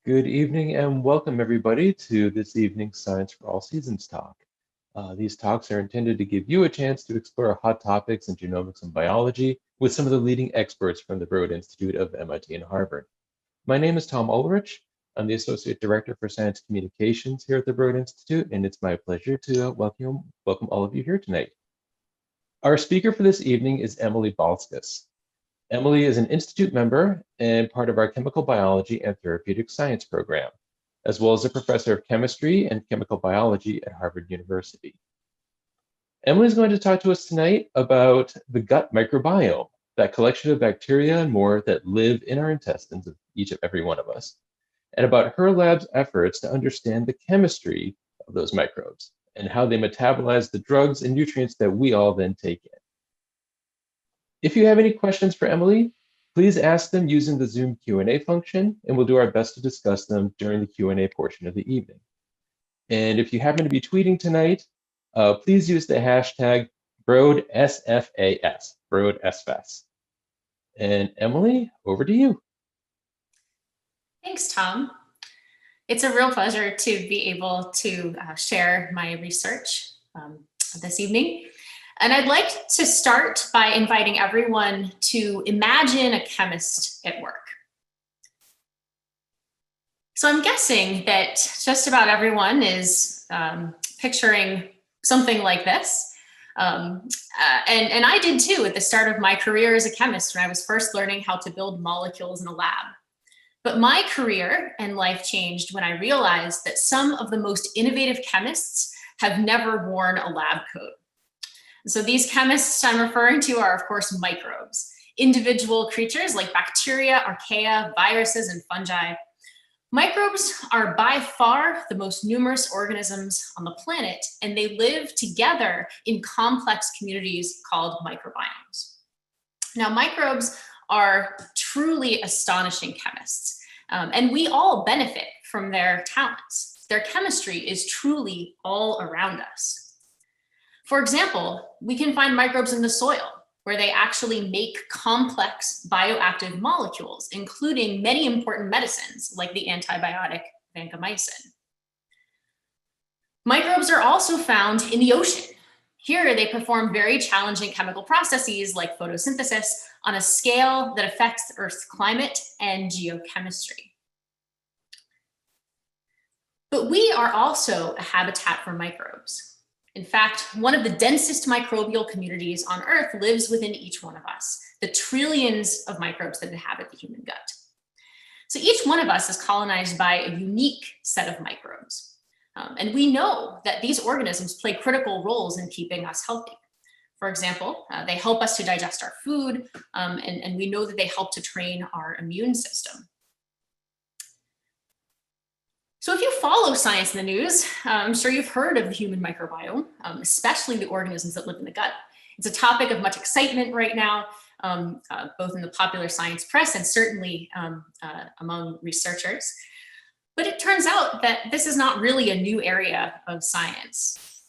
Good evening and welcome everybody to this evening's Science for All Seasons talk. These talks are intended to give you a chance to explore hot topics in genomics and biology with some of the leading experts from the Broad Institute of MIT and Harvard. My name is Tom Ulrich. I'm the Associate Director for Science Communications here at the Broad Institute, and it's my pleasure to welcome all of you here tonight. Our speaker for this evening is Emily Balskus. Emily is an institute member and part of our chemical biology and therapeutic science program, as well as a professor of chemistry and chemical biology at Harvard University. Emily is going to talk to us tonight about the gut microbiome, that collection of bacteria and more that live in our intestines of every one of us, and about her lab's efforts to understand the chemistry of those microbes and how they metabolize the drugs and nutrients that we all then take in. If you have any questions for Emily, please ask them using the Zoom Q&A function, and we'll do our best to discuss them during the Q&A portion of the evening. And if you happen to be tweeting tonight, please use the hashtag BroadSFAS, BroadSFAS. And Emily, over to you. Thanks, Tom. It's a real pleasure to be able to share my research this evening. And I'd like to start by inviting everyone to imagine a chemist at work. So I'm guessing that just about everyone is picturing something like this. And I did too at the start of my career as a chemist when I was first learning how to build molecules in a lab. But my career and life changed when I realized that some of the most innovative chemists have never worn a lab coat. So these chemists I'm referring to are, of course, microbes, individual creatures like bacteria, archaea, viruses, and fungi. Microbes are by far the most numerous organisms on the planet, and they live together in complex communities called microbiomes. Now, microbes are truly astonishing chemists, and we all benefit from their talents. Their chemistry is truly all around us. For example, we can find microbes in the soil, where they actually make complex bioactive molecules, including many important medicines like the antibiotic vancomycin. Microbes are also found in the ocean. Here, they perform very challenging chemical processes like photosynthesis on a scale that affects Earth's climate and geochemistry. But we are also a habitat for microbes. In fact, one of the densest microbial communities on Earth lives within each one of us, the trillions of microbes that inhabit the human gut. So each one of us is colonized by a unique set of microbes. And we know that these organisms play critical roles in keeping us healthy. For example, they help us to digest our food, and we know that they help to train our immune system. So if you follow science in the news, I'm sure you've heard of the human microbiome, especially the organisms that live in the gut. It's a topic of much excitement right now, both in the popular science press and certainly among researchers. But it turns out that this is not really a new area of science.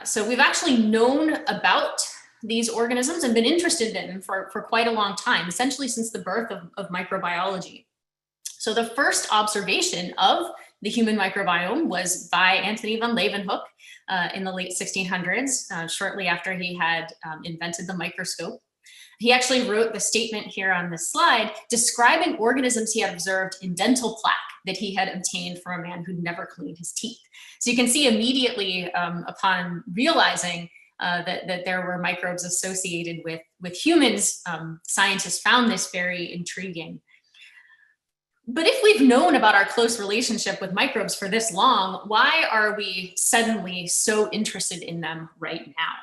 So we've actually known about these organisms and been interested in them for quite a long time, essentially since the birth of microbiology. So the first observation of the human microbiome was by Antony van Leeuwenhoek in the late 1600s, shortly after he had invented the microscope. He actually wrote the statement here on this slide describing organisms he had observed in dental plaque that he had obtained from a man who'd never cleaned his teeth. So you can see immediately upon realizing that there were microbes associated with humans, scientists found this very intriguing. But if we've known about our close relationship with microbes for this long, why are we suddenly so interested in them right now?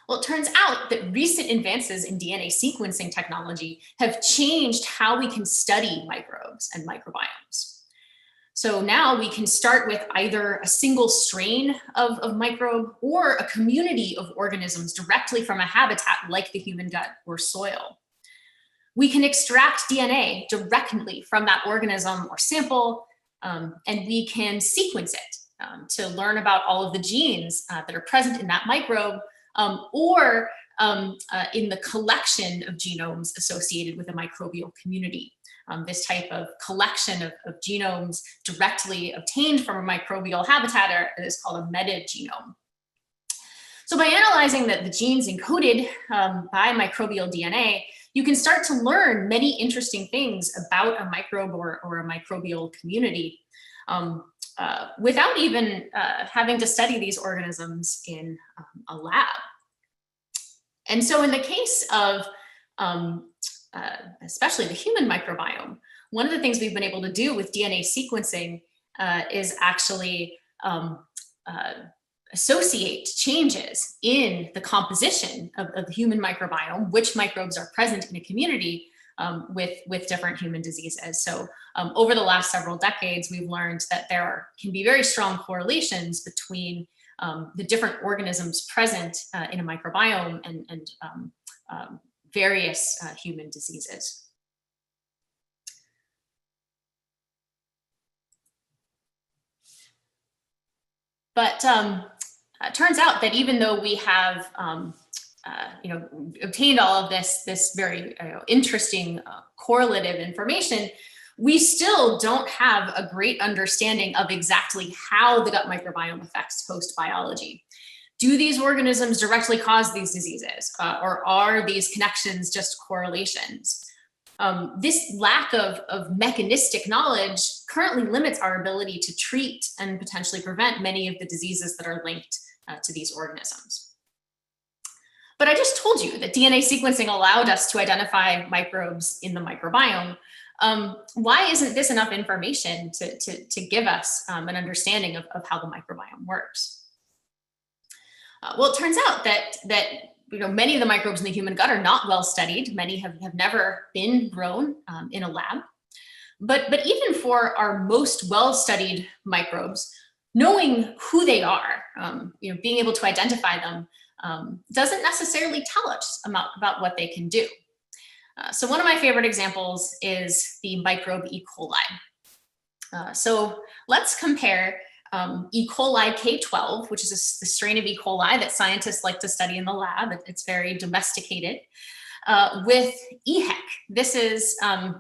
Well, it turns out that recent advances in DNA sequencing technology have changed how we can study microbes and microbiomes. So now we can start with either a single strain of microbe or a community of organisms directly from a habitat like the human gut or soil. We can extract DNA directly from that organism or sample, and we can sequence it to learn about all of the genes that are present in that microbe, or in the collection of genomes associated with a microbial community. this type of collection of genomes directly obtained from a microbial habitat is called a metagenome. So by analyzing the genes encoded by microbial DNA, you can start to learn many interesting things about a microbe or a microbial community without even having to study these organisms in a lab. And so in the case of especially the human microbiome, one of the things we've been able to do with DNA sequencing is actually associate changes in the composition of the human microbiome, which microbes are present in a community with different human diseases. So over the last several decades, we've learned that there can be very strong correlations between the different organisms present in a microbiome and various human diseases. But it turns out that even though we have obtained all of this very interesting correlative information, we still don't have a great understanding of exactly how the gut microbiome affects host biology. Do these organisms directly cause these diseases, or are these connections just correlations? This lack of mechanistic knowledge currently limits our ability to treat and potentially prevent many of the diseases that are linked to these organisms. But I just told you that DNA sequencing allowed us to identify microbes in the microbiome. Why isn't this enough information to give us an understanding of how the microbiome works? Well, it turns out that many of the microbes in the human gut are not well studied. Many have never been grown in a lab. But even for our most well-studied microbes, knowing who they are, being able to identify them, doesn't necessarily tell us about what they can do. So one of my favorite examples is the microbe E. coli. So let's compare E. coli K12, which is the strain of E. coli that scientists like to study in the lab. It's very domesticated, with EHEC. This is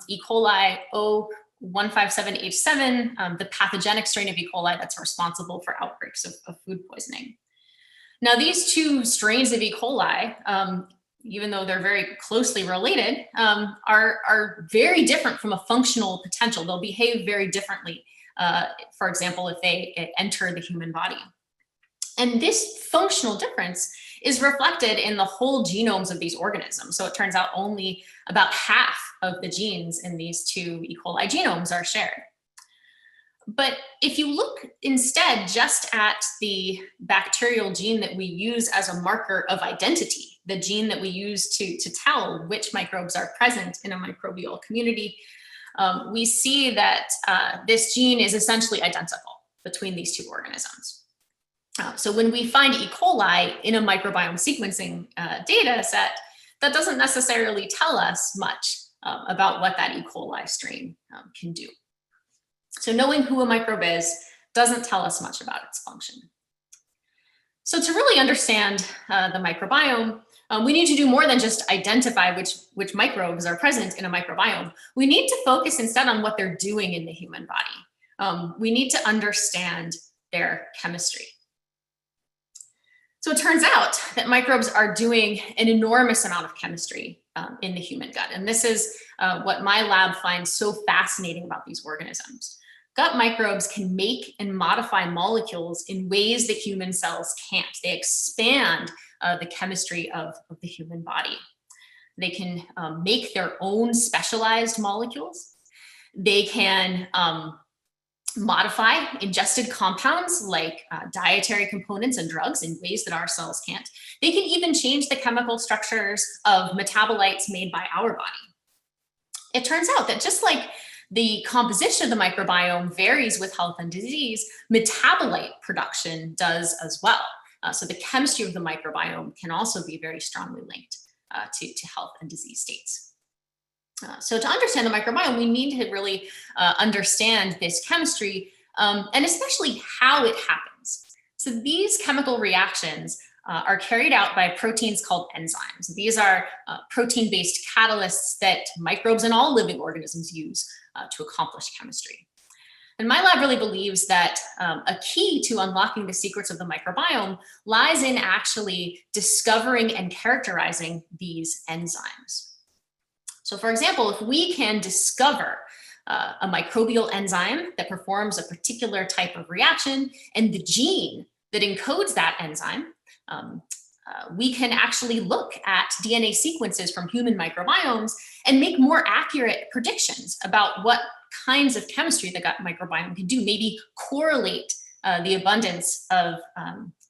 E. coli O157H7, the pathogenic strain of E. coli that's responsible for outbreaks of food poisoning. Now, these two strains of E. coli, even though they're very closely related, are very different from a functional potential. They'll behave very differently, for example, if they enter the human body. And this functional difference is reflected in the whole genomes of these organisms. So it turns out only about half of the genes in these two E. coli genomes are shared. But if you look instead just at the bacterial gene that we use as a marker of identity, the gene that we use to tell which microbes are present in a microbial community, we see that this gene is essentially identical between these two organisms. So when we find E. coli in a microbiome sequencing data set, that doesn't necessarily tell us much about what that E. coli strain can do. So knowing who a microbe is doesn't tell us much about its function. So to really understand the microbiome, we need to do more than just identify which microbes are present in a microbiome. We need to focus instead on what they're doing in the human body. We need to understand their chemistry. So it turns out that microbes are doing an enormous amount of chemistry in the human gut. And this is what my lab finds so fascinating about these organisms. Gut microbes can make and modify molecules in ways that human cells can't. They expand the chemistry of the human body. They can make their own specialized molecules. They can modify ingested compounds like dietary components and drugs in ways that our cells can't. They can even change the chemical structures of metabolites made by our body. It turns out that just like the composition of the microbiome varies with health and disease, metabolite production does as well. So the chemistry of the microbiome can also be very strongly linked to health and disease states. So to understand the microbiome, we need to really understand this chemistry and especially how it happens. So these chemical reactions are carried out by proteins called enzymes. These are protein-based catalysts that microbes and all living organisms use to accomplish chemistry. And my lab really believes that a key to unlocking the secrets of the microbiome lies in actually discovering and characterizing these enzymes. So for example, if we can discover a microbial enzyme that performs a particular type of reaction and the gene that encodes that enzyme, we can actually look at DNA sequences from human microbiomes and make more accurate predictions about what kinds of chemistry the gut microbiome can do, maybe correlate the abundance of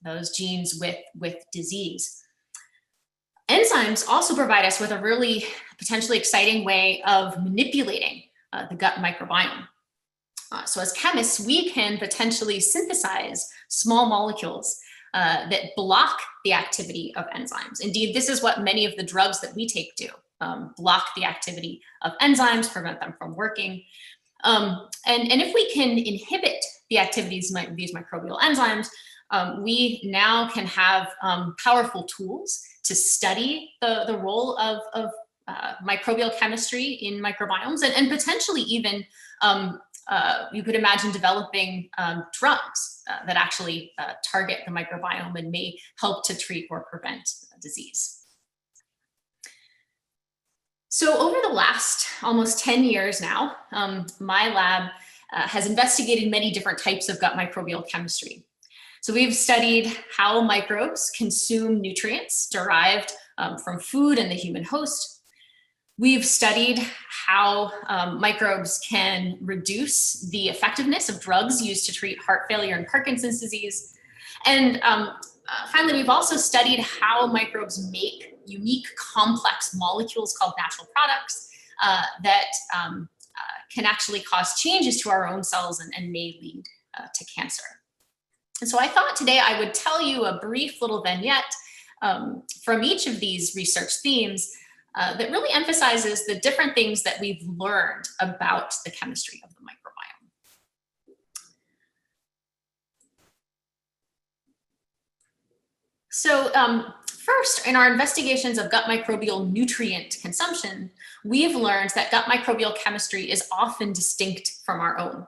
those genes with disease. Enzymes also provide us with a really potentially exciting way of manipulating the gut microbiome. So as chemists, we can potentially synthesize small molecules that block the activity of enzymes. Indeed, this is what many of the drugs that we take do, block the activity of enzymes, prevent them from working. And if we can inhibit the activities of these microbial enzymes, we now can have powerful tools to study the role of microbial chemistry in microbiomes, and potentially even you could imagine developing drugs that actually target the microbiome and may help to treat or prevent disease. So over the last almost 10 years now, my lab has investigated many different types of gut microbial chemistry. So we've studied how microbes consume nutrients derived from food and the human host. We've studied how microbes can reduce the effectiveness of drugs used to treat heart failure and Parkinson's disease. And finally, we've also studied how microbes make unique complex molecules called natural products that can actually cause changes to our own cells and may lead to cancer. And so I thought today I would tell you a brief little vignette from each of these research themes that really emphasizes the different things that we've learned about the chemistry of the microbiome. So first, in our investigations of gut microbial nutrient consumption, we've learned that gut microbial chemistry is often distinct from our own.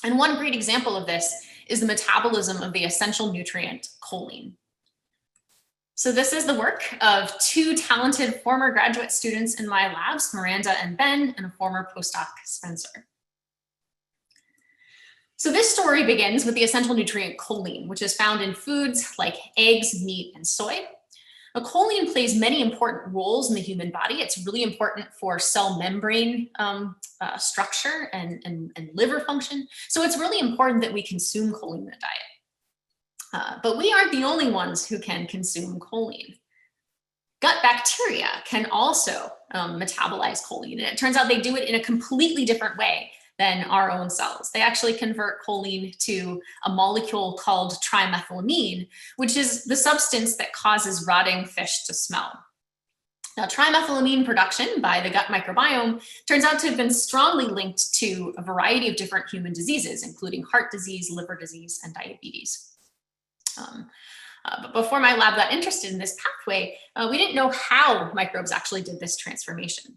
And one great example of this is the metabolism of the essential nutrient choline. So this is the work of two talented former graduate students in my labs, Miranda and Ben, and a former postdoc, Spencer. So this story begins with the essential nutrient choline, which is found in foods like eggs, meat, and soy. Now, choline plays many important roles in the human body. It's really important for cell membrane structure and liver function. So it's really important that we consume choline in a diet. But we aren't the only ones who can consume choline. Gut bacteria can also metabolize choline, and it turns out they do it in a completely different way than our own cells. They actually convert choline to a molecule called trimethylamine, which is the substance that causes rotting fish to smell. Now, trimethylamine production by the gut microbiome turns out to have been strongly linked to a variety of different human diseases, including heart disease, liver disease, and diabetes. But before my lab got interested in this pathway, we didn't know how microbes actually did this transformation.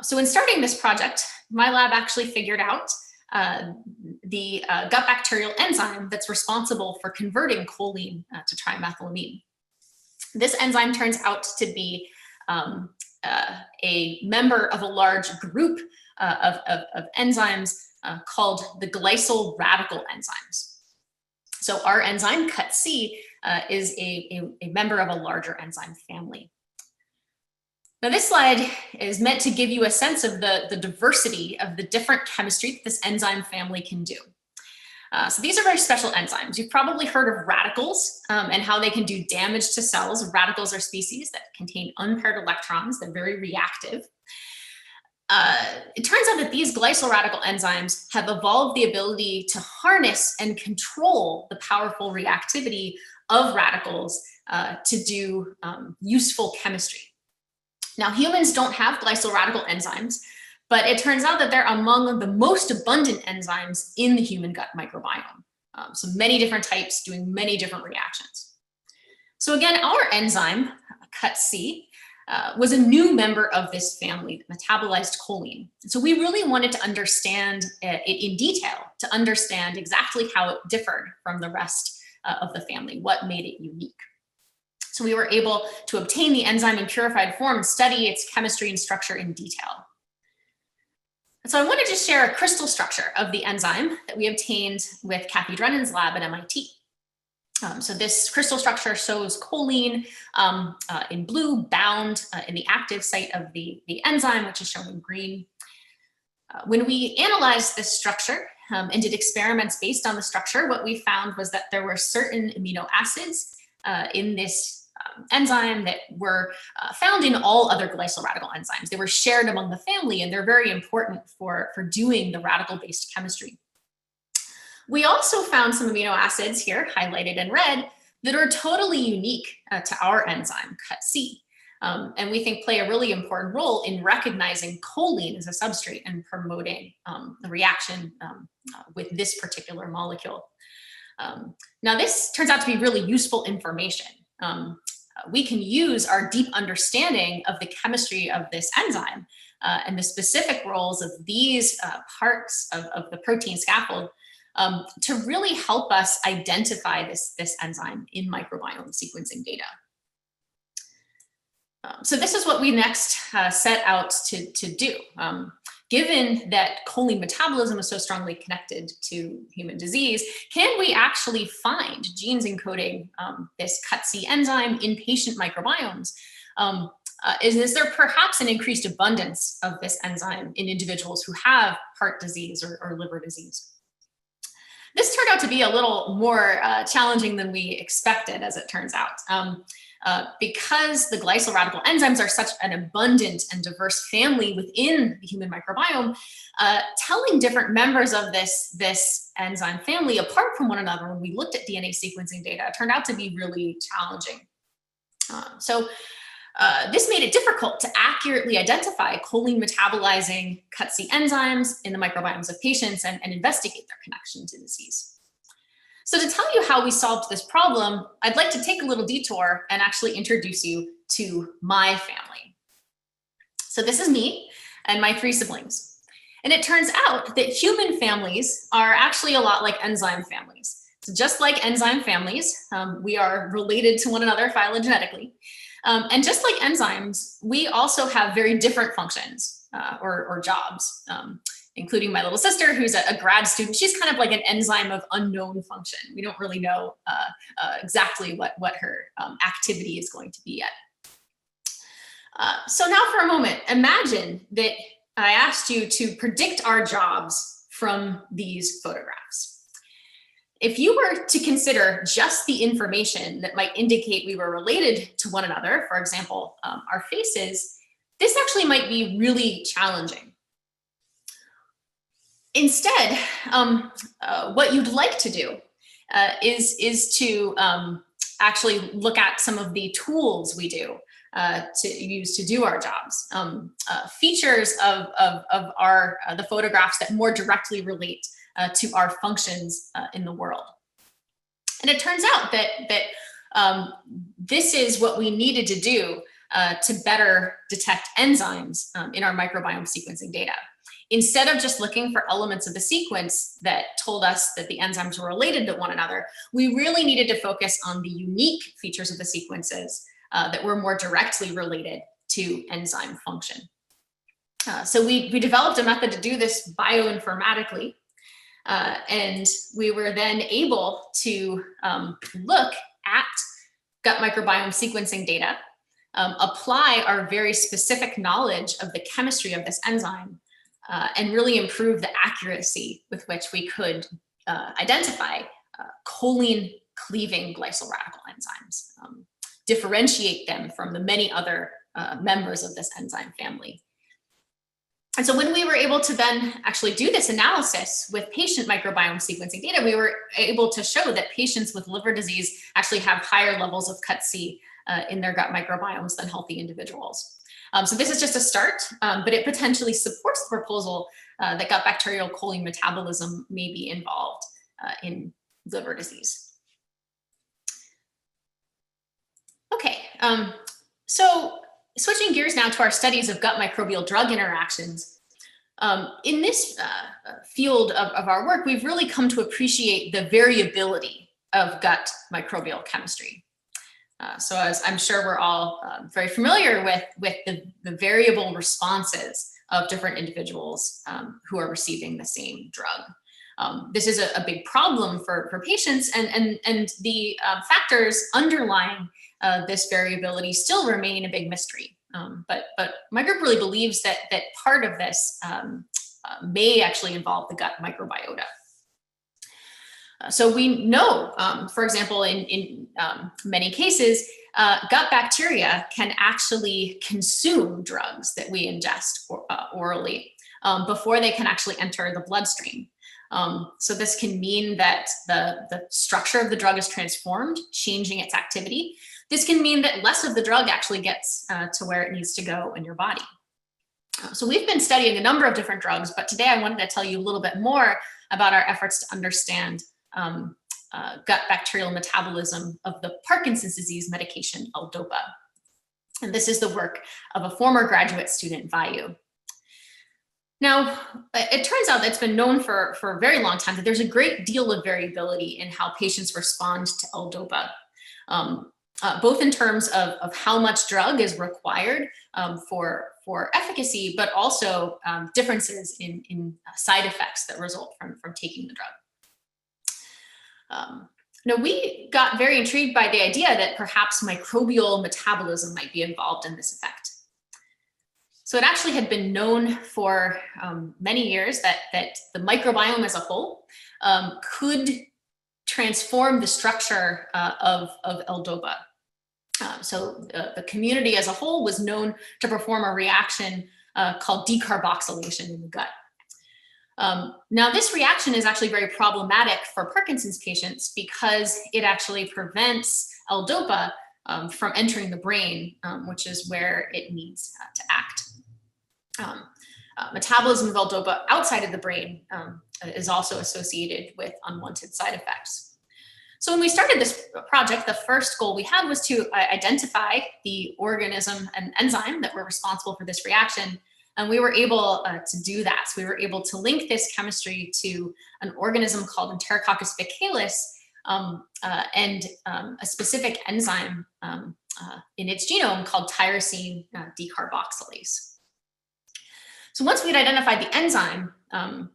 So in starting this project, my lab actually figured out the gut bacterial enzyme that's responsible for converting choline to trimethylamine. This enzyme turns out to be a member of a large group of enzymes called the glycol radical enzymes. So our enzyme, CUT-C, is a member of a larger enzyme family. Now this slide is meant to give you a sense of the diversity of the different chemistry that this enzyme family can do. So these are very special enzymes. You've probably heard of radicals and how they can do damage to cells. Radicals are species that contain unpaired electrons. They're very reactive. It turns out that these glycol radical enzymes have evolved the ability to harness and control the powerful reactivity of radicals to do useful chemistry. Now, humans don't have glycol radical enzymes, but it turns out that they're among the most abundant enzymes in the human gut microbiome. So many different types doing many different reactions. So again, our enzyme, CUT-C, was a new member of this family that metabolized choline. So we really wanted to understand it in detail, to understand exactly how it differed from the rest of the family, what made it unique. So we were able to obtain the enzyme in purified form and study its chemistry and structure in detail. So I wanted to share a crystal structure of the enzyme that we obtained with Kathy Drennan's lab at MIT. So this crystal structure shows choline in blue, bound in the active site of the enzyme, which is shown in green. When we analyzed this structure and did experiments based on the structure, what we found was that there were certain amino acids in this enzyme that were found in all other glycol radical enzymes. They were shared among the family, and they're very important for doing the radical-based chemistry. We also found some amino acids here, highlighted in red, that are totally unique to our enzyme, CUT-C, and we think play a really important role in recognizing choline as a substrate and promoting the reaction with this particular molecule. Now, this turns out to be really useful information. We can use our deep understanding of the chemistry of this enzyme and the specific roles of these parts of the protein scaffold to really help us identify this enzyme in microbiome sequencing data. So this is what we next set out to do. Given that choline metabolism is so strongly connected to human disease, can we actually find genes encoding this CUT-C enzyme in patient microbiomes? Is there perhaps an increased abundance of this enzyme in individuals who have heart disease or liver disease? This turned out to be a little more challenging than we expected, as it turns out. Because the glycol radical enzymes are such an abundant and diverse family within the human microbiome, telling different members of this enzyme family apart from one another when we looked at DNA sequencing data turned out to be really challenging. This made it difficult to accurately identify choline metabolizing CUT-C enzymes in the microbiomes of patients and investigate their connection to disease. So to tell you how we solved this problem, I'd like to take a little detour and actually introduce you to my family. So this is me and my 3 siblings. And it turns out that human families are actually a lot like enzyme families. So just like enzyme families, we are related to one another phylogenetically. And just like enzymes, we also have very different functions or jobs. Including my little sister, who's a grad student. She's kind of like an enzyme of unknown function. We don't really know exactly what her activity is going to be yet. So now for a moment, imagine that I asked you to predict our jobs from these photographs. If you were to consider just the information that might indicate we were related to one another, for example, our faces, this actually might be really challenging. Instead, what you'd like to do is to actually look at some of the tools we do to use to do our jobs, features of the photographs that more directly relate to our functions in the world. And it turns out that this is what we needed to do to better detect enzymes in our microbiome sequencing data. Instead of just looking for elements of the sequence that told us that the enzymes were related to one another, we really needed to focus on the unique features of the sequences that were more directly related to enzyme function. So we developed a method to do this bioinformatically, and we were then able to look at gut microbiome sequencing data, apply our very specific knowledge of the chemistry of this enzyme, and really improve the accuracy with which we could identify choline cleaving glycol radical enzymes, differentiate them from the many other members of this enzyme family. And so when we were able to then actually do this analysis with patient microbiome sequencing data, we were able to show that patients with liver disease actually have higher levels of CUT-C in their gut microbiomes than healthy individuals. So this is just a start, but it potentially supports the proposal that gut bacterial choline metabolism may be involved in liver disease. Okay, so switching gears now to our studies of gut microbial drug interactions. In this field of our work, we've really come to appreciate the variability of gut microbial chemistry. So as I'm sure we're all very familiar with the variable responses of different individuals who are receiving the same drug. This is a big problem for patients, and the factors underlying this variability still remain a big mystery. But my group really believes that part of this may actually involve the gut microbiota. So we know, for example, in many cases, gut bacteria can actually consume drugs that we ingest orally before they can actually enter the bloodstream. So this can mean that the structure of the drug is transformed, changing its activity. This can mean that less of the drug actually gets to where it needs to go in your body. So we've been studying a number of different drugs, but today I wanted to tell you a little bit more about our efforts to understand gut bacterial metabolism of the Parkinson's disease medication L-DOPA. And this is the work of a former graduate student, Vayu. Now, it turns out that it's been known for a very long time that there's a great deal of variability in how patients respond to L-DOPA, both in terms of how much drug is required for efficacy, but also differences in side effects that result from taking the drug. Now, we got very intrigued by the idea that perhaps microbial metabolism might be involved in this effect. So it actually had been known for many years that the microbiome as a whole could transform the structure of L-DOPA. So the community as a whole was known to perform a reaction called decarboxylation in the gut. Now, this reaction is actually very problematic for Parkinson's patients because it actually prevents L-DOPA from entering the brain, which is where it needs to act. Metabolism of L-DOPA outside of the brain is also associated with unwanted side effects. So when we started this project, the first goal we had was to identify the organism and enzyme that were responsible for this reaction. And we were able to do that. So we were able to link this chemistry to an organism called Enterococcus faecalis and a specific enzyme in its genome called tyrosine decarboxylase. So once we'd identified the enzyme,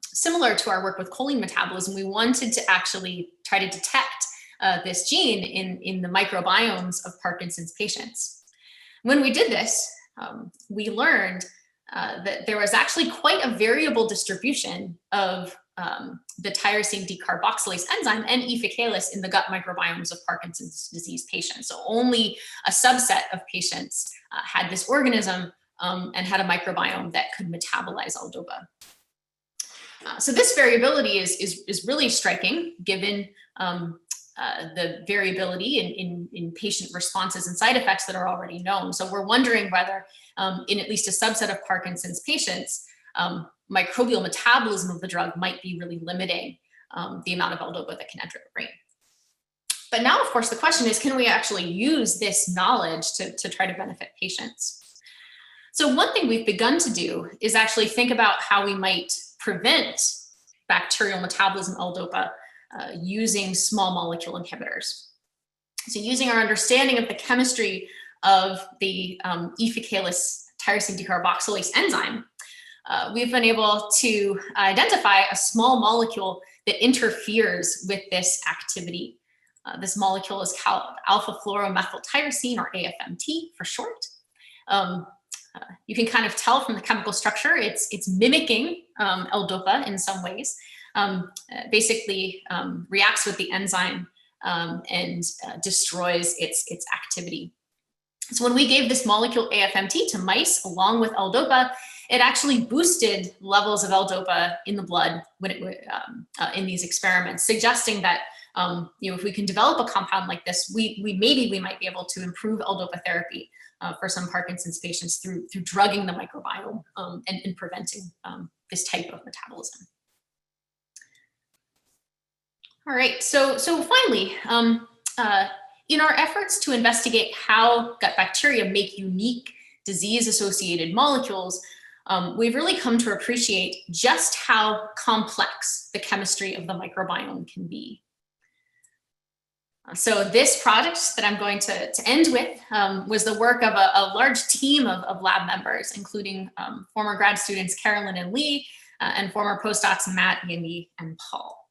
similar to our work with choline metabolism, we wanted to actually try to detect this gene in the microbiomes of Parkinson's patients. When we did this, we learned that there was actually quite a variable distribution of the tyrosine decarboxylase enzyme and E. faecalis in the gut microbiomes of Parkinson's disease patients. So only a subset of patients had this organism and had a microbiome that could metabolize L-DOPA. So this variability is really striking given the variability in patient responses and side effects that are already known. So we're wondering whether in at least a subset of Parkinson's patients, microbial metabolism of the drug might be really limiting the amount of L-DOPA that can enter the brain. But now, of course, the question is, can we actually use this knowledge to try to benefit patients? So one thing we've begun to do is actually think about how we might prevent bacterial metabolism L-DOPA using small molecule inhibitors. So using our understanding of the chemistry of the E. faecalis tyrosine decarboxylase enzyme, we've been able to identify a small molecule that interferes with this activity. This molecule is called alpha fluoromethyl tyrosine, or AFMT for short. You can kind of tell from the chemical structure, it's mimicking L-DOPA in some ways. Basically reacts with the enzyme and destroys its activity. So when we gave this molecule AFMT to mice along with L-DOPA, it actually boosted levels of L-DOPA in the blood when it in these experiments, suggesting that if we can develop a compound like this, we might be able to improve L-DOPA therapy for some Parkinson's patients through drugging the microbiome and preventing this type of metabolism. All right, so finally, in our efforts to investigate how gut bacteria make unique disease-associated molecules, we've really come to appreciate just how complex the chemistry of the microbiome can be. So this project that I'm going to end with was the work of a large team of lab members, including former grad students Carolyn and Lee, and former postdocs Matt, Yandy, and Paul.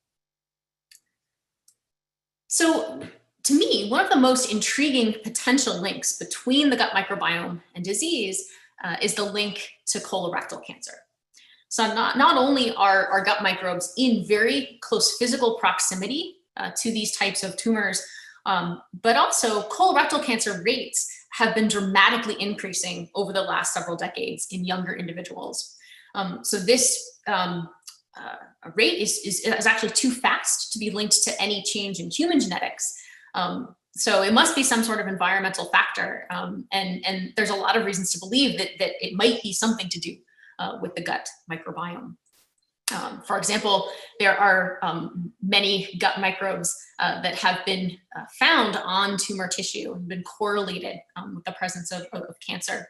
So to me, one of the most intriguing potential links between the gut microbiome and disease is the link to colorectal cancer. So not only are our gut microbes in very close physical proximity to these types of tumors, but also colorectal cancer rates have been dramatically increasing over the last several decades in younger individuals. So this rate is actually too fast to be linked to any change in human genetics. So it must be some sort of environmental factor. And there's a lot of reasons to believe that it might be something to do with the gut microbiome. For example, there are many gut microbes that have been found on tumor tissue and been correlated with the presence of cancer.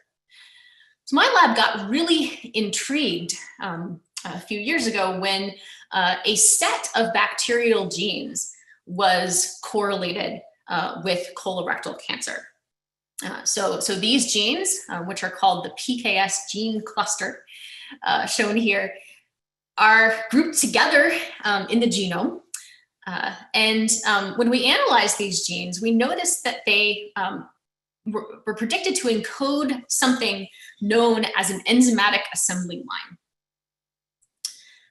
So my lab got really intrigued a few years ago when a set of bacterial genes was correlated with colorectal cancer. So these genes, which are called the PKS gene cluster, shown here, are grouped together in the genome. And when we analyze these genes, we noticed that they were predicted to encode something known as an enzymatic assembly line.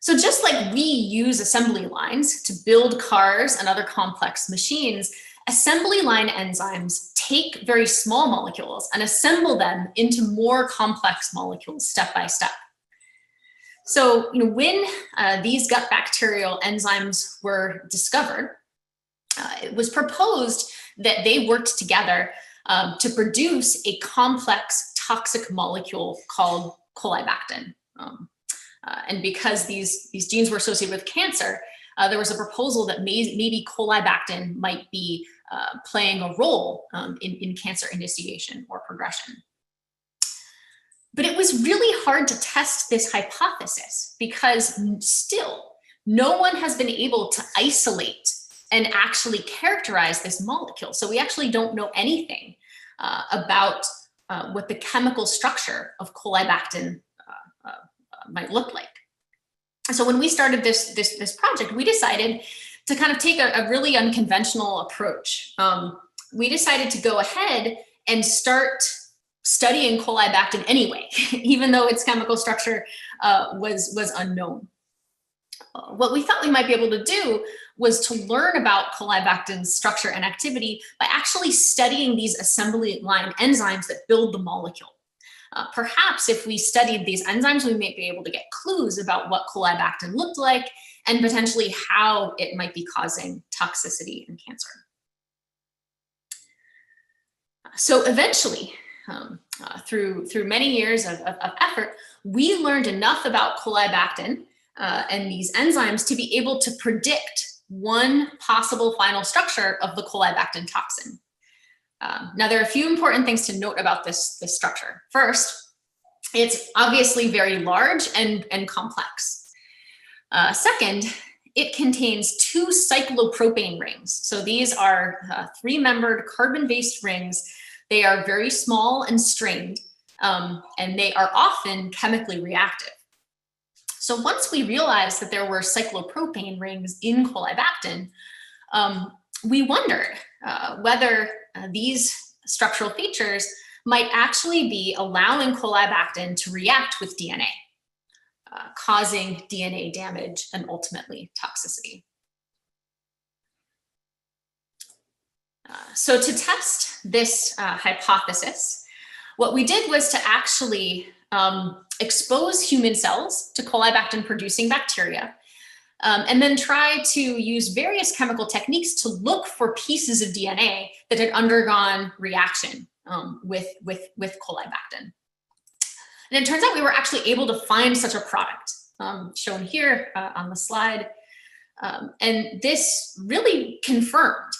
So just like we use assembly lines to build cars and other complex machines, assembly line enzymes take very small molecules and assemble them into more complex molecules step by step. So, when these gut bacterial enzymes were discovered, it was proposed that they worked together to produce a complex toxic molecule called colibactin. And because these genes were associated with cancer, there was a proposal that maybe colibactin might be playing a role in cancer initiation or progression. But it was really hard to test this hypothesis because still no one has been able to isolate and actually characterize this molecule. So we actually don't know anything about what the chemical structure of colibactin might look like. So when we started this project, we decided to kind of take a really unconventional approach. We decided to go ahead and start studying colibactin anyway, even though its chemical structure was unknown. What we thought we might be able to do was to learn about colibactin's structure and activity by actually studying these assembly line enzymes that build the molecule. Perhaps if we studied these enzymes, we might be able to get clues about what colibactin looked like and potentially how it might be causing toxicity in cancer. So eventually, through many years of effort, we learned enough about colibactin and these enzymes to be able to predict one possible final structure of the colibactin toxin. Now, there are a few important things to note about this structure. First, it's obviously very large and complex. Second, it contains 2 cyclopropane rings. So these are 3-membered carbon-based rings. They are very small and strained, and they are often chemically reactive. So once we realized that there were cyclopropane rings in colibactin, we wondered whether these structural features might actually be allowing colibactin to react with DNA, causing DNA damage and ultimately toxicity. So to test this hypothesis, what we did was to actually expose human cells to colibactin-producing bacteria, and then try to use various chemical techniques to look for pieces of DNA that had undergone reaction with colibactin. And it turns out we were actually able to find such a product, shown here on the slide. And this really confirmed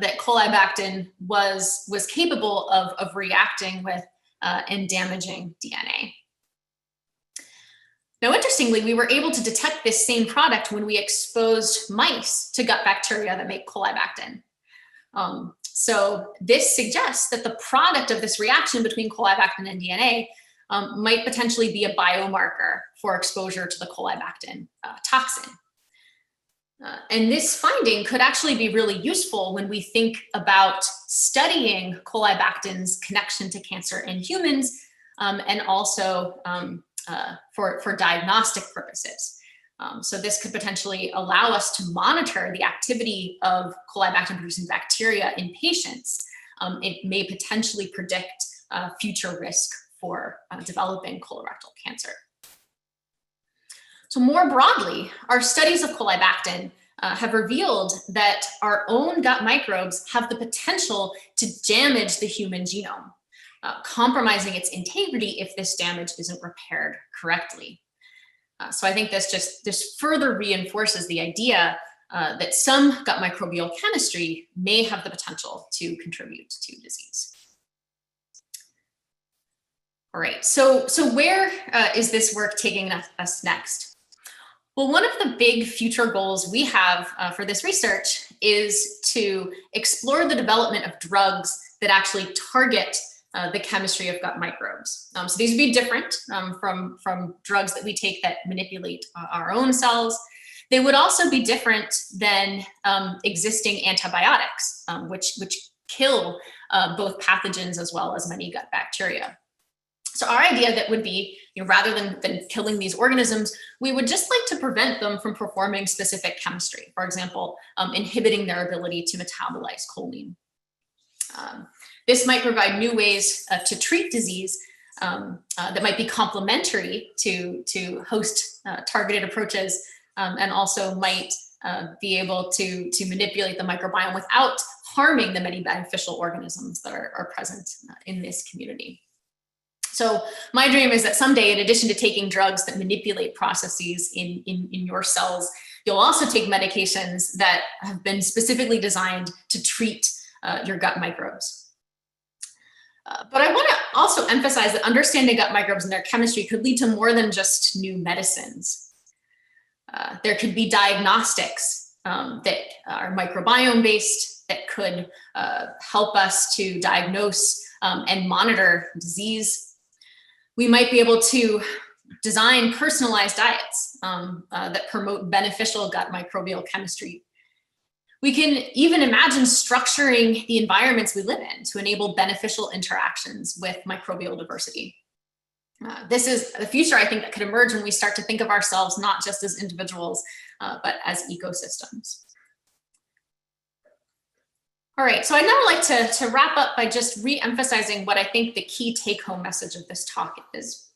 that colibactin was capable of reacting with and damaging DNA. Now, interestingly, we were able to detect this same product when we exposed mice to gut bacteria that make colibactin. So this suggests that the product of this reaction between colibactin and DNA might potentially be a biomarker for exposure to the colibactin toxin. And this finding could actually be really useful when we think about studying colibactin's connection to cancer in humans, and also for diagnostic purposes. So this could potentially allow us to monitor the activity of colibactin-producing bacteria in patients. It may potentially predict future risk for developing colorectal cancer. So more broadly, our studies of colibactin have revealed that our own gut microbes have the potential to damage the human genome, compromising its integrity if this damage isn't repaired correctly. So I think this further reinforces the idea that some gut microbial chemistry may have the potential to contribute to disease. All right, so where is this work taking us next? Well, one of the big future goals we have for this research is to explore the development of drugs that actually target the chemistry of gut microbes. So these would be different from drugs that we take that manipulate our own cells. They would also be different than existing antibiotics, which kill both pathogens as well as many gut bacteria. So our idea that would be, rather than killing these organisms, we would just like to prevent them from performing specific chemistry. For example, inhibiting their ability to metabolize choline. This might provide new ways to treat disease that might be complementary to host targeted approaches, and also might be able to manipulate the microbiome without harming the many beneficial organisms that are present in this community. So my dream is that someday, in addition to taking drugs that manipulate processes in your cells, you'll also take medications that have been specifically designed to treat your gut microbes. But I want to also emphasize that understanding gut microbes and their chemistry could lead to more than just new medicines. There could be diagnostics that are microbiome-based that could help us to diagnose and monitor disease. We might be able to design personalized diets that promote beneficial gut microbial chemistry. We can even imagine structuring the environments we live in to enable beneficial interactions with microbial diversity. This is the future, I think, that could emerge when we start to think of ourselves not just as individuals, but as ecosystems. All right, so I'd now like to wrap up by just re-emphasizing what I think the key take-home message of this talk is.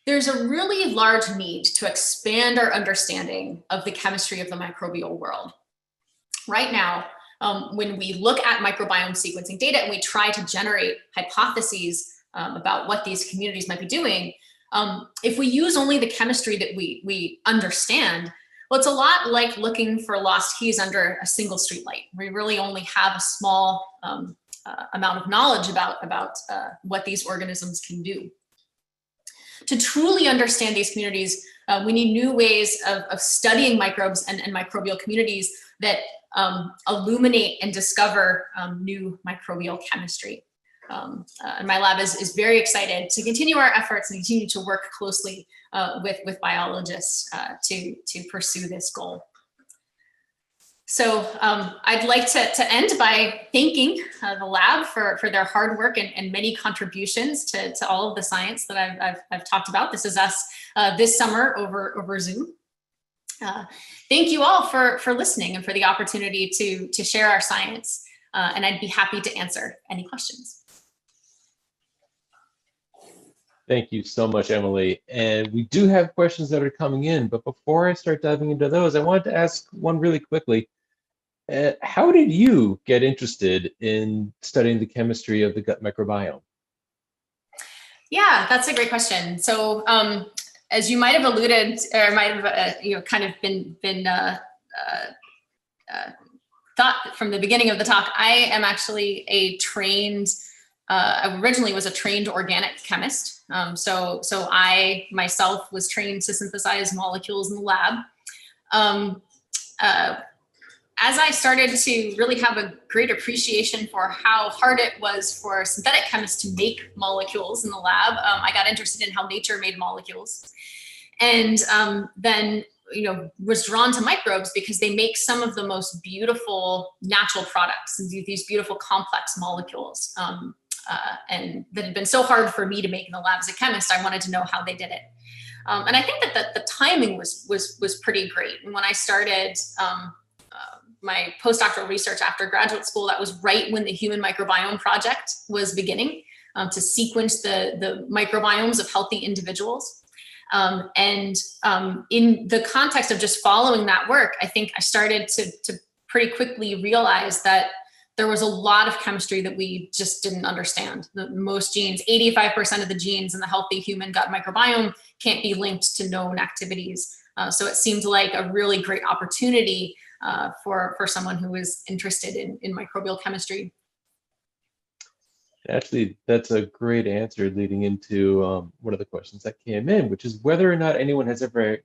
There's a really large need to expand our understanding of the chemistry of the microbial world. Right now, when we look at microbiome sequencing data and we try to generate hypotheses about what these communities might be doing, if we use only the chemistry that we understand, well, it's a lot like looking for lost keys under a single streetlight. We really only have a small amount of knowledge about what these organisms can do. To truly understand these communities, we need new ways of studying microbes and microbial communities that illuminate and discover new microbial chemistry. And my lab is very excited to continue our efforts and continue to work closely with biologists to pursue this goal. So I'd like to end by thanking the lab for their hard work and many contributions to all of the science that I've talked about. This is us this summer over Zoom. Thank you all for listening and for the opportunity to share our science. And I'd be happy to answer any questions. Thank you so much, Emily. And we do have questions that are coming in, but before I start diving into those, I wanted to ask one really quickly. How did you get interested in studying the chemistry of the gut microbiome? Yeah, that's a great question. So as you might have alluded, or might have kind of been thought from the beginning of the talk, I am actually a trained, I originally was a trained organic chemist. So I myself was trained to synthesize molecules in the lab. As I started to really have a great appreciation for how hard it was for synthetic chemists to make molecules in the lab, I got interested in how nature made molecules. And then, was drawn to microbes because they make some of the most beautiful natural products, these beautiful complex molecules. And that had been so hard for me to make in the lab as a chemist. I wanted to know how they did it. And I think that the timing was pretty great. And when I started my postdoctoral research after graduate school, that was right when the Human Microbiome project was beginning to sequence the microbiomes of healthy individuals. In the context of just following that work, I think I started to pretty quickly realize that there was a lot of chemistry that we just didn't understand. Most genes, 85% of the genes in the healthy human gut microbiome can't be linked to known activities. So it seemed like a really great opportunity for someone who is interested in microbial chemistry. Actually, that's a great answer leading into one of the questions that came in, which is whether or not anyone has ever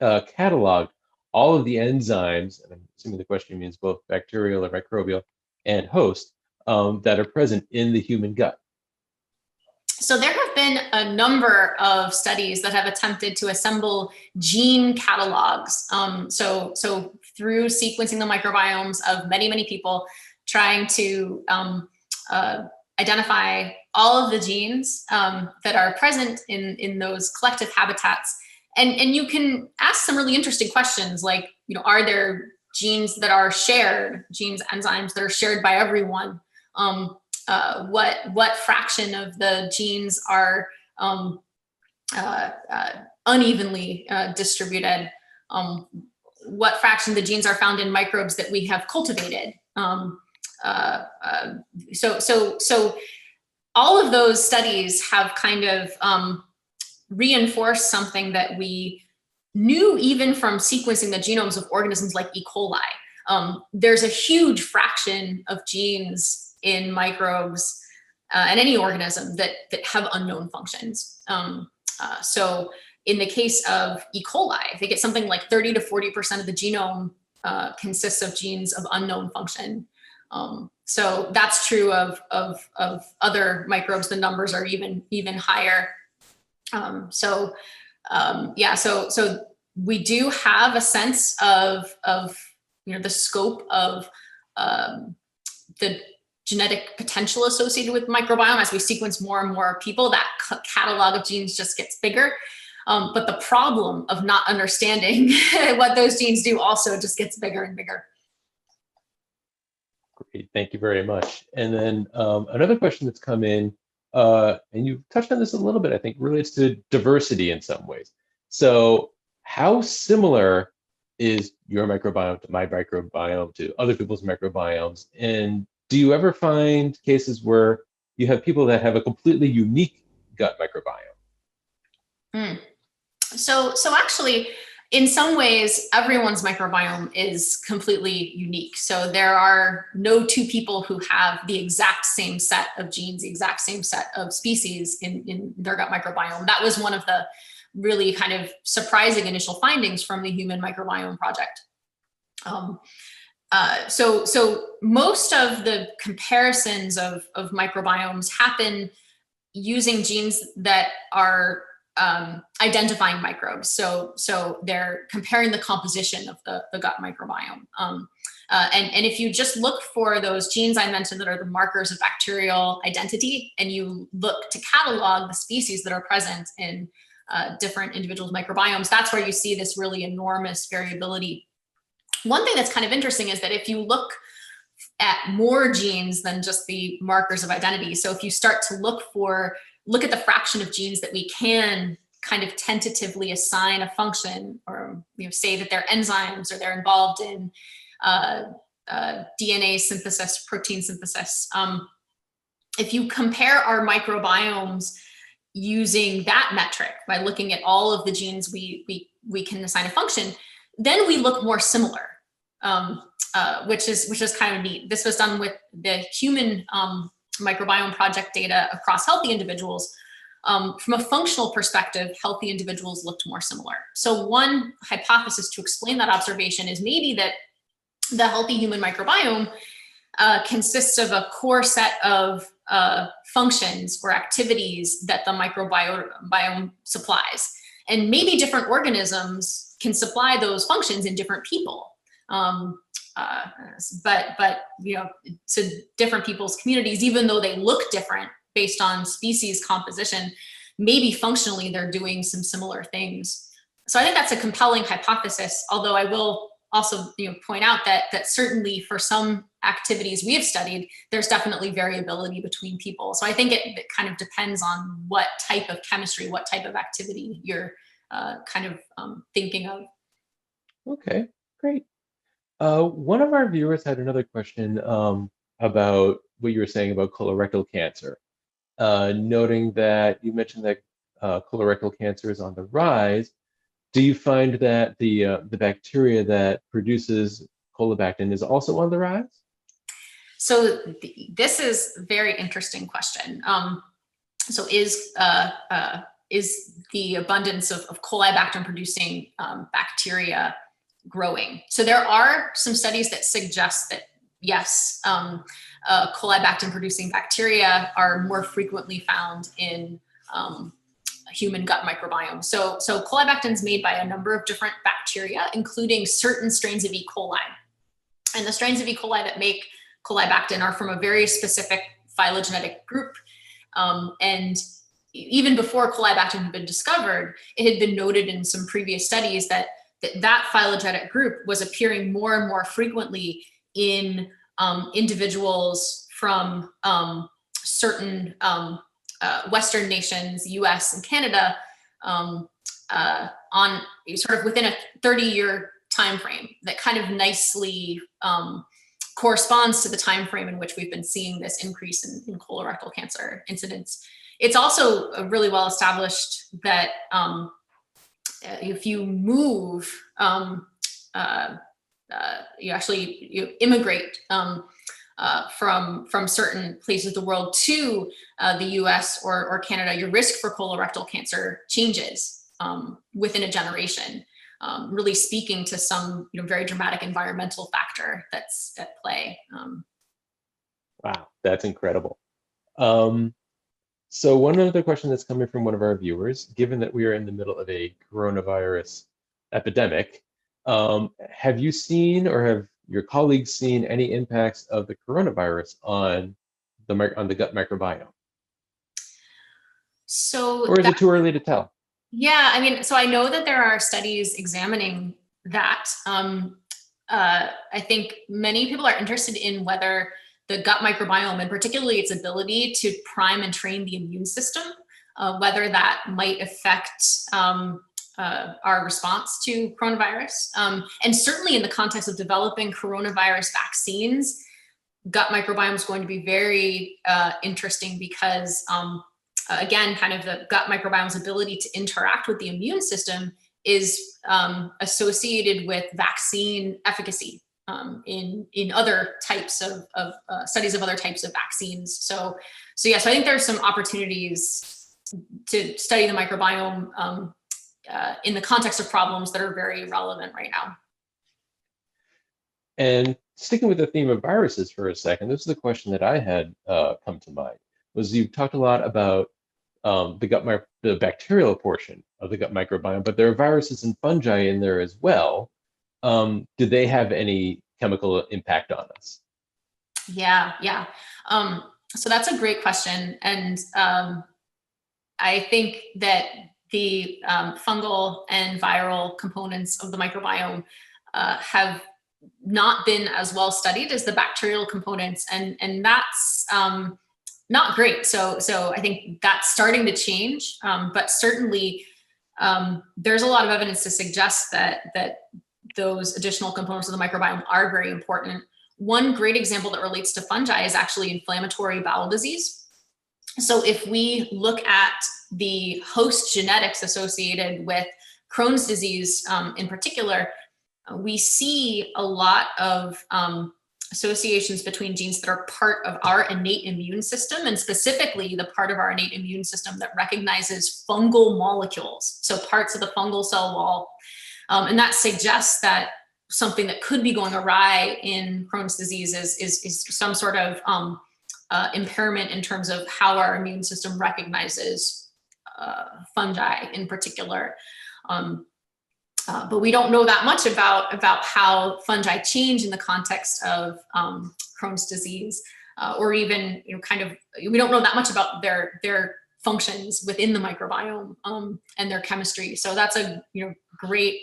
cataloged all of the enzymes, and I'm assuming the question means both bacterial or microbial and host, that are present in the human gut. So there have been a number of studies that have attempted to assemble gene catalogs. So through sequencing the microbiomes of many, many people, trying to identify all of the genes that are present in those collective habitats. And you can ask some really interesting questions like, are there genes that are shared, genes, enzymes that are shared by everyone? What fraction of the genes are unevenly distributed? What fraction of the genes are found in microbes that we have cultivated? So all of those studies have kind of reinforced something that we knew even from sequencing the genomes of organisms like E. coli. There's a huge fraction of genes in microbes and any organism that have unknown functions. So in the case of E. coli, I think it's something like 30 to 40% of the genome consists of genes of unknown function. So that's true of other microbes. The numbers are even higher. So we do have a sense of the scope of the genetic potential associated with microbiome. As we sequence more and more people, that catalog of genes just gets bigger. But the problem of not understanding what those genes do also just gets bigger and bigger. Great, thank you very much. And then another question that's come in, and you touched on this a little bit, I think, relates to diversity in some ways. So how similar is your microbiome to my microbiome to other people's microbiomes? And do you ever find cases where you have people that have a completely unique gut microbiome? So actually, in some ways, everyone's microbiome is completely unique. So there are no two people who have the exact same set of genes, the exact same set of species in their gut microbiome. That was one of the really kind of surprising initial findings from the Human Microbiome project. So most of the comparisons of microbiomes happen using genes that are identifying microbes. So they're comparing the composition of the gut microbiome. And if you just look for those genes I mentioned that are the markers of bacterial identity, and you look to catalog the species that are present in different individuals' microbiomes, that's where you see this really enormous variability. One thing that's kind of interesting is that if you look at more genes than just the markers of identity, so if you start to look at the fraction of genes that we can kind of tentatively assign a function, or say that they're enzymes or they're involved in DNA synthesis, protein synthesis. If you compare our microbiomes using that metric by looking at all of the genes we can assign a function, then we look more similar. which is kind of neat. This was done with the Human Microbiome project data across healthy individuals. From a functional perspective, healthy individuals looked more similar. So one hypothesis to explain that observation is maybe that the healthy human microbiome consists of a core set of functions or activities that the microbiome supplies. And maybe different organisms can supply those functions in different people. But you know, to different people's communities, even though they look different based on species composition, maybe functionally they're doing some similar things. So I think that's a compelling hypothesis, although I will also point out that certainly for some activities we have studied, there's definitely variability between people. So I think it kind of depends on what type of chemistry, what type of activity you're thinking of. Okay, great. One of our viewers had another question about what you were saying about colorectal cancer, noting that you mentioned that colorectal cancer is on the rise. Do you find that the bacteria that produces colobactin is also on the rise? So this is a very interesting question. So is the abundance of colibactin producing bacteria growing? So there are some studies that suggest that yes, colibactin producing bacteria are more frequently found in human gut microbiome. So colibactin is made by a number of different bacteria, including certain strains of E. coli. And the strains of E. coli that make colibactin are from a very specific phylogenetic group. And even before colibactin had been discovered, it had been noted in some previous studies that phylogenetic group was appearing more and more frequently in individuals from certain Western nations, US and Canada, on sort of within a 30-year time frame that kind of nicely corresponds to the time frame in which we've been seeing this increase in colorectal cancer incidence. It's also really well established that if you move, you immigrate from certain places of the world to the US or Canada, your risk for colorectal cancer changes within a generation, really speaking to some very dramatic environmental factor that's at play. Wow, that's incredible. So one other question that's coming from one of our viewers, given that we are in the middle of a coronavirus epidemic, have you seen or have your colleagues seen any impacts of the coronavirus on the gut microbiome? So, or is it too early to tell? Yeah, I mean, so I know that there are studies examining that. I think many people are interested in whether the gut microbiome, and particularly its ability to prime and train the immune system, whether that might affect our response to coronavirus. And certainly in the context of developing coronavirus vaccines, gut microbiome is going to be very interesting because, again, kind of the gut microbiome's ability to interact with the immune system is associated with vaccine efficacy in other types of studies of other types of vaccines. So yeah, so I think there's some opportunities to study the microbiome in the context of problems that are very relevant right now. And sticking with the theme of viruses for a second, this is the question that I had come to mind, was you've talked a lot about the bacterial portion of the gut microbiome, but there are viruses and fungi in there as well. Do they have any chemical impact on us? Yeah. So that's a great question. And I think that the fungal and viral components of the microbiome have not been as well studied as the bacterial components. And that's not great. So I think that's starting to change. But certainly there's a lot of evidence to suggest that those additional components of the microbiome are very important. One great example that relates to fungi is actually inflammatory bowel disease. So if we look at the host genetics associated with Crohn's disease in particular, we see a lot of associations between genes that are part of our innate immune system, and specifically the part of our innate immune system that recognizes fungal molecules, so parts of the fungal cell wall. And that suggests that something that could be going awry in Crohn's disease is some sort of impairment in terms of how our immune system recognizes fungi in particular. But we don't know that much about how fungi change in the context of Crohn's disease, or even we don't know that much about their functions within the microbiome and their chemistry. So that's a great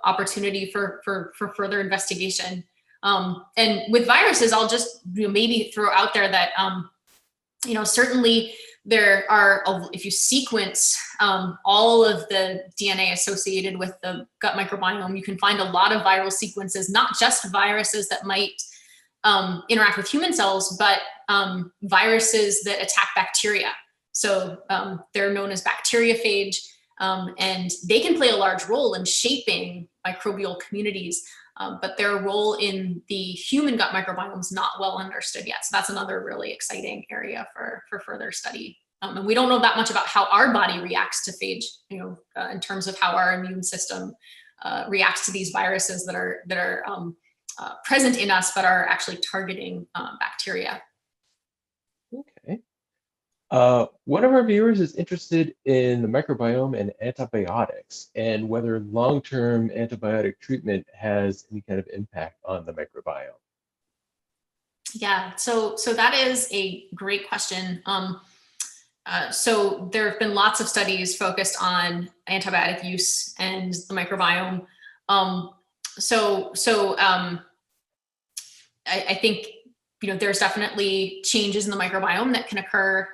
opportunity for further investigation. And with viruses, I'll just maybe throw out there that certainly there are, if you sequence all of the DNA associated with the gut microbiome, you can find a lot of viral sequences, not just viruses that might interact with human cells, but viruses that attack bacteria. So they're known as bacteriophage, and they can play a large role in shaping microbial communities. But their role in the human gut microbiome is not well understood yet. So that's another really exciting area for further study. And we don't know that much about how our body reacts to phage, in terms of how our immune system reacts to these viruses that are present in us, but are actually targeting bacteria. Okay. One of our viewers is interested in the microbiome and antibiotics, and whether long-term antibiotic treatment has any kind of impact on the microbiome. Yeah, so that is a great question. So there have been lots of studies focused on antibiotic use and the microbiome. I think there's definitely changes in the microbiome that can occur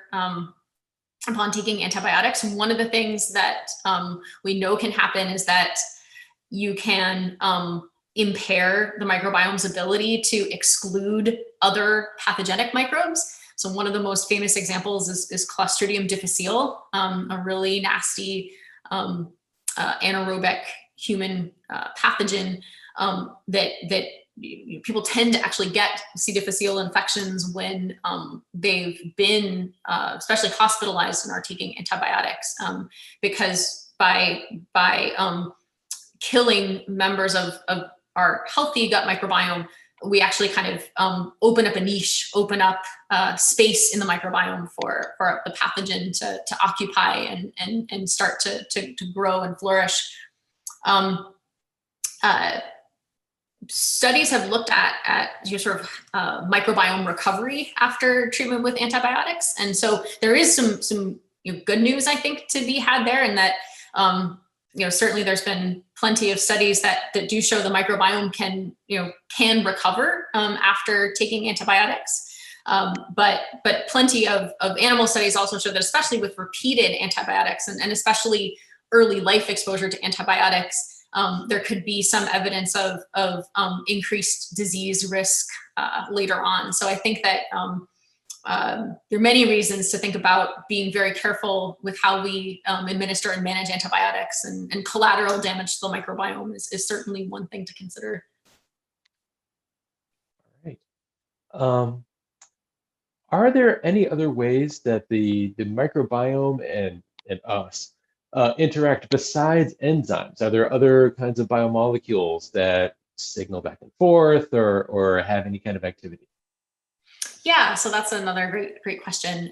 upon taking antibiotics. And one of the things that we know can happen is that you can impair the microbiome's ability to exclude other pathogenic microbes. So one of the most famous examples is Clostridium difficile, a really nasty anaerobic human pathogen that people tend to actually get C. difficile infections when they've been especially hospitalized and are taking antibiotics, because by killing members of our healthy gut microbiome, we actually kind of open up a niche, open up space in the microbiome for the pathogen to occupy and start to grow and flourish. Studies have looked at your sort of microbiome recovery after treatment with antibiotics, and so there is some good news, I think, to be had there, in that certainly there's been plenty of studies that do show the microbiome can recover after taking antibiotics. But plenty of animal studies also show that, especially with repeated antibiotics and especially early life exposure to antibiotics, there could be some evidence of increased disease risk later on. So I think that there are many reasons to think about being very careful with how we administer and manage antibiotics, and collateral damage to the microbiome is certainly one thing to consider. All right. Are there any other ways that the microbiome and us interact besides enzymes? Are there other kinds of biomolecules that signal back and forth or have any kind of activity? Yeah, so that's another great question.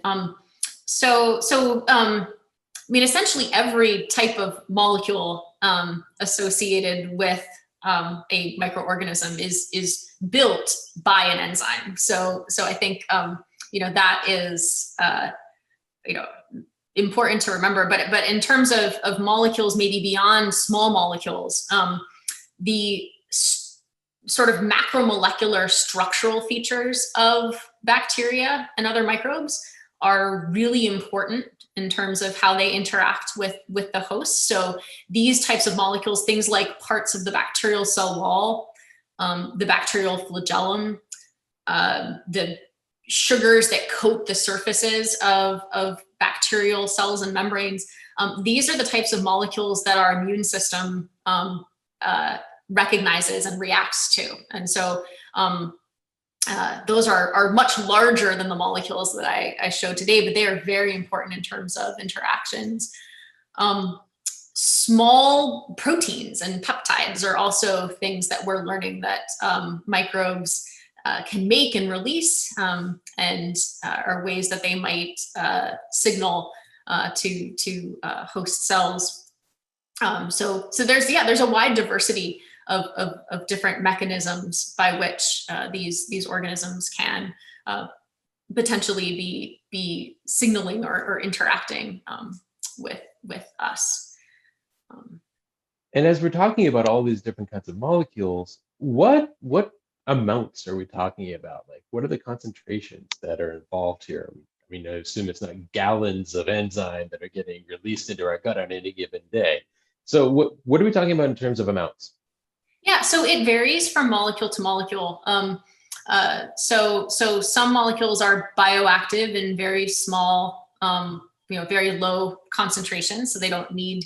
Essentially every type of molecule associated with a microorganism is built by an enzyme. So I think that is important to remember. But in terms of molecules, maybe beyond small molecules, the sort of macromolecular structural features of bacteria and other microbes are really important in terms of how they interact with the host. So these types of molecules, things like parts of the bacterial cell wall, the bacterial flagellum, the sugars that coat the surfaces of bacterial cells and membranes, these are the types of molecules that our immune system recognizes and reacts to. And so those are much larger than the molecules that I showed today, but they are very important in terms of interactions. Small proteins and peptides are also things that we're learning that microbes can make and release, and are ways that they might signal to host cells. So there's a wide diversity of different mechanisms by which these organisms can potentially be signaling or interacting with us. And as we're talking about all these different kinds of molecules, what amounts are we talking about? Like, what are the concentrations that are involved here? I mean, I assume it's not gallons of enzyme that are getting released into our gut on any given day. So what are we talking about in terms of amounts? Yeah, so it varies from molecule to molecule. So some molecules are bioactive in very small, very low concentrations, so they don't need.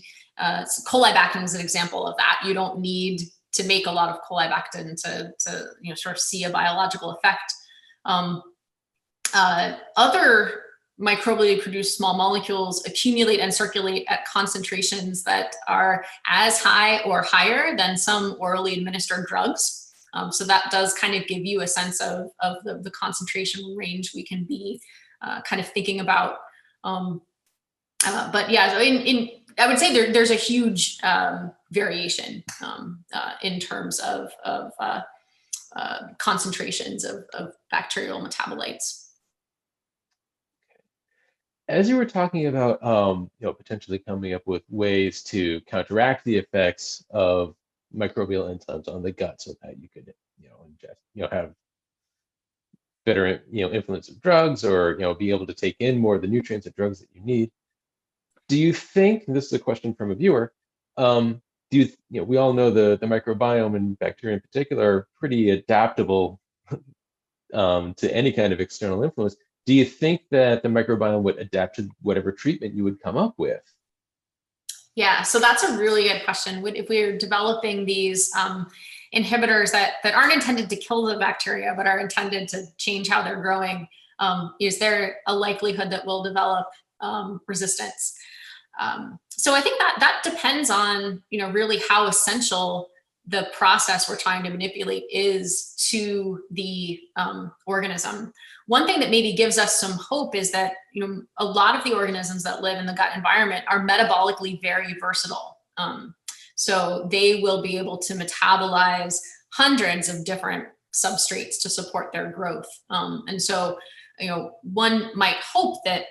Colibactin is an example of that. You don't need to make a lot of colibactin to sort of see a biological effect. Other microbially produced small molecules accumulate and circulate at concentrations that are as high or higher than some orally administered drugs. So that does kind of give you a sense of the concentration range we can be kind of thinking about. But yeah, so I would say there's a huge variation in terms of concentrations of bacterial metabolites. As you were talking about, potentially coming up with ways to counteract the effects of microbial enzymes on the gut, so that you could, ingest, have better, influence of drugs, or be able to take in more of the nutrients and drugs that you need. Do you think, and this is a question from a viewer, we all know the microbiome and bacteria in particular are pretty adaptable to any kind of external influence. Do you think that the microbiome would adapt to whatever treatment you would come up with? Yeah, so that's a really good question. If we're developing these inhibitors that aren't intended to kill the bacteria, but are intended to change how they're growing, is there a likelihood that we'll develop resistance? So I think that depends on, really how essential the process we're trying to manipulate is to the organism. One thing that maybe gives us some hope is that, a lot of the organisms that live in the gut environment are metabolically very versatile. So they will be able to metabolize hundreds of different substrates to support their growth. And so, one might hope that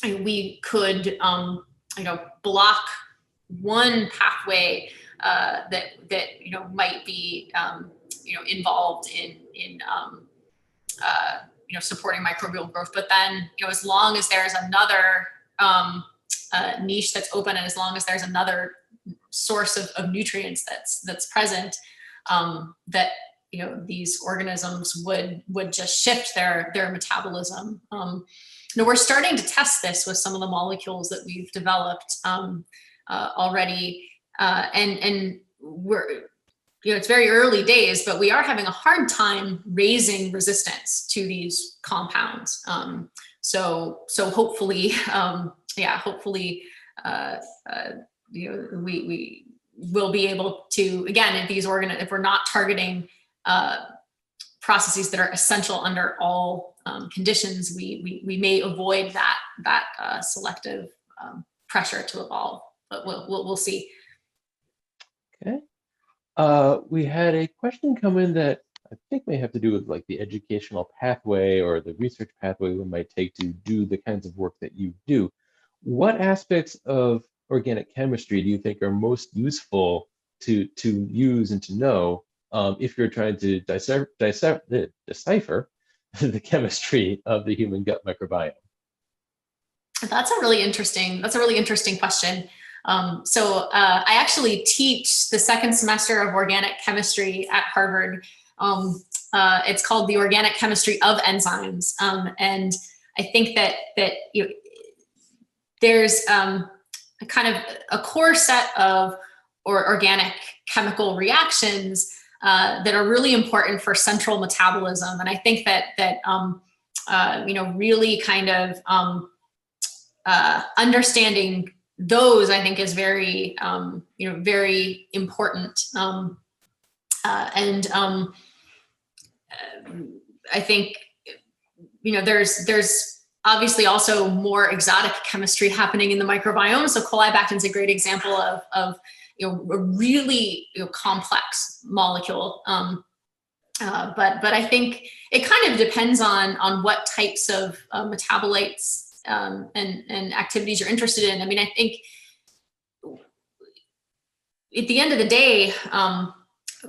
we could, block one pathway that might be involved in supporting microbial growth. But then, as long as there's another niche that's open, and as long as there's another source of nutrients that's present, that these organisms would just shift their metabolism. We're starting to test this with some of the molecules that we've developed already, and we're it's very early days, but we are having a hard time raising resistance to these compounds. So hopefully, we will be able to, again, if we're not targeting processes that are essential under all conditions, we may avoid that selective pressure to evolve. But we'll see. Okay. We had a question come in that I think may have to do with like the educational pathway or the research pathway we might take to do the kinds of work that you do. What aspects of organic chemistry do you think are most useful to use and to know if you're trying to decipher the chemistry of the human gut microbiome? That's a really interesting question. So I actually teach the second semester of organic chemistry at Harvard. It's called the Organic Chemistry of Enzymes, and I think that there's kind of a core set of or organic chemical reactions that are really important for central metabolism. And I think that really kind of understanding those, I think, is very very important. I think there's obviously also more exotic chemistry happening in the microbiome. So colibactin is a great example of a really complex molecule. But I think it kind of depends on what types of metabolites and activities you're interested in. I mean, I think at the end of the day,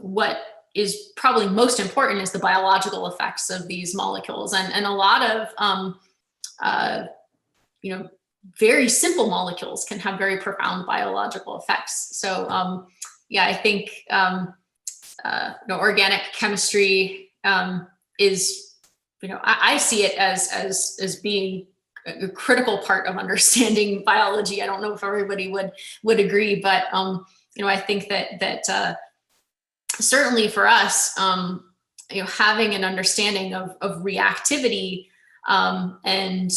what is probably most important is the biological effects of these molecules, and a lot of very simple molecules can have very profound biological effects. So I think organic chemistry is, I see it as being a critical part of understanding biology. I don't know if everybody would agree, but I think that certainly for us, having an understanding of reactivity and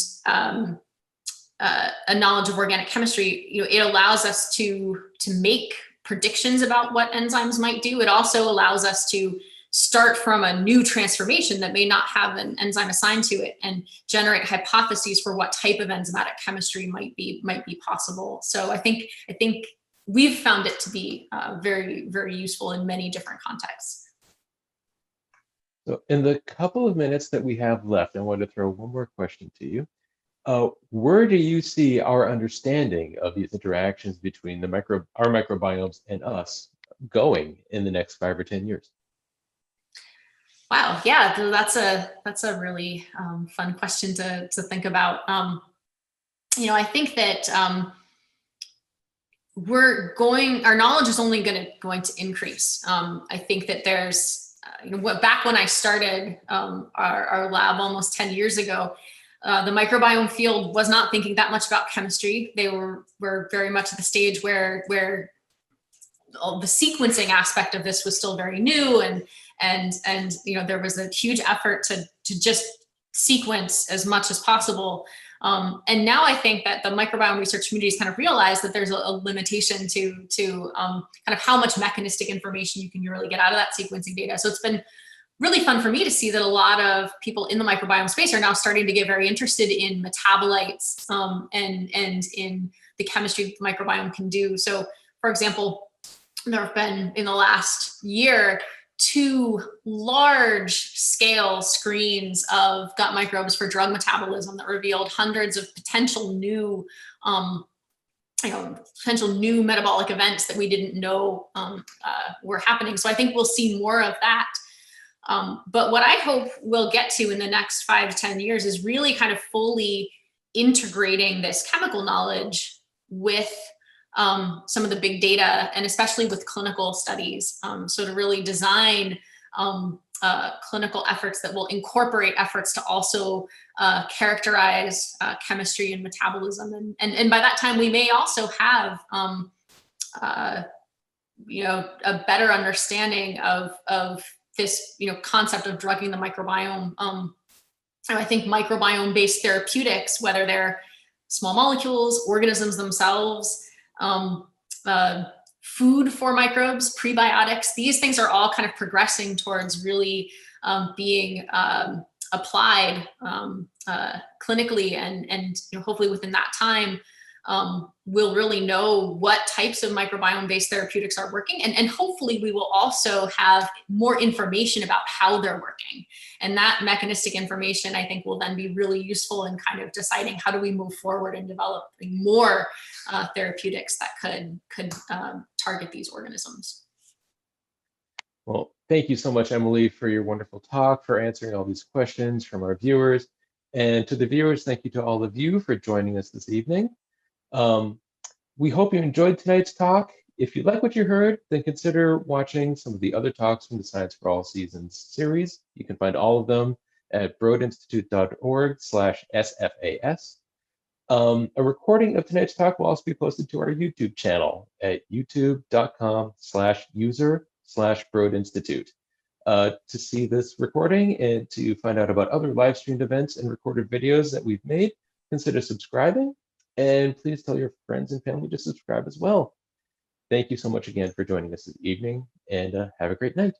a knowledge of organic chemistry, it allows us to make predictions about what enzymes might do. It also allows us to start from a new transformation that may not have an enzyme assigned to it and generate hypotheses for what type of enzymatic chemistry might be possible. So I think we've found it to be very, very useful in many different contexts. So in the couple of minutes that we have left, I want to throw one more question to you. Where do you see our understanding of these interactions between our microbiomes and us going in the next 5 or 10 years? Wow, yeah, that's a really fun question to think about. I think that our knowledge is only going to increase. I think that there's, back when I started our lab almost 10 years ago, the microbiome field was not thinking that much about chemistry. They were very much at the stage where the sequencing aspect of this was still very new, and there was a huge effort to just sequence as much as possible. And now I think that the microbiome research community has kind of realized that there's a limitation to kind of how much mechanistic information you can really get out of that sequencing data. So it's been really fun for me to see that a lot of people in the microbiome space are now starting to get very interested in metabolites and in the chemistry that the microbiome can do. So, for example, there have been in the last year 2 large-scale screens of gut microbes for drug metabolism that revealed hundreds of potential new metabolic events that we didn't know were happening. So I think we'll see more of that. But what I hope we'll get to in the next 5 to 10 years is really kind of fully integrating this chemical knowledge with some of the big data, and especially with clinical studies. So to really design clinical efforts that will incorporate efforts to also characterize chemistry and metabolism. And by that time, we may also have a better understanding of this concept of drugging the microbiome. I think microbiome-based therapeutics, whether they're small molecules, organisms themselves, food for microbes, prebiotics, these things are all kind of progressing towards really being applied clinically, and hopefully within that time we'll really know what types of microbiome-based therapeutics are working, and hopefully we will also have more information about how they're working. And that mechanistic information, I think, will then be really useful in kind of deciding how do we move forward and developing more therapeutics that could target these organisms. Well, thank you so much, Emily, for your wonderful talk, for answering all these questions from our viewers. And to the viewers, thank you to all of you for joining us this evening. We hope you enjoyed tonight's talk. If you like what you heard, then consider watching some of the other talks from the Science for All Seasons series. You can find all of them at broadinstitute.org/SFAS. A recording of tonight's talk will also be posted to our YouTube channel at youtube.com/user/Broad Institute. To see this recording and to find out about other live streamed events and recorded videos that we've made, consider subscribing, and please tell your friends and family to subscribe as well. Thank you so much again for joining us this evening, and have a great night.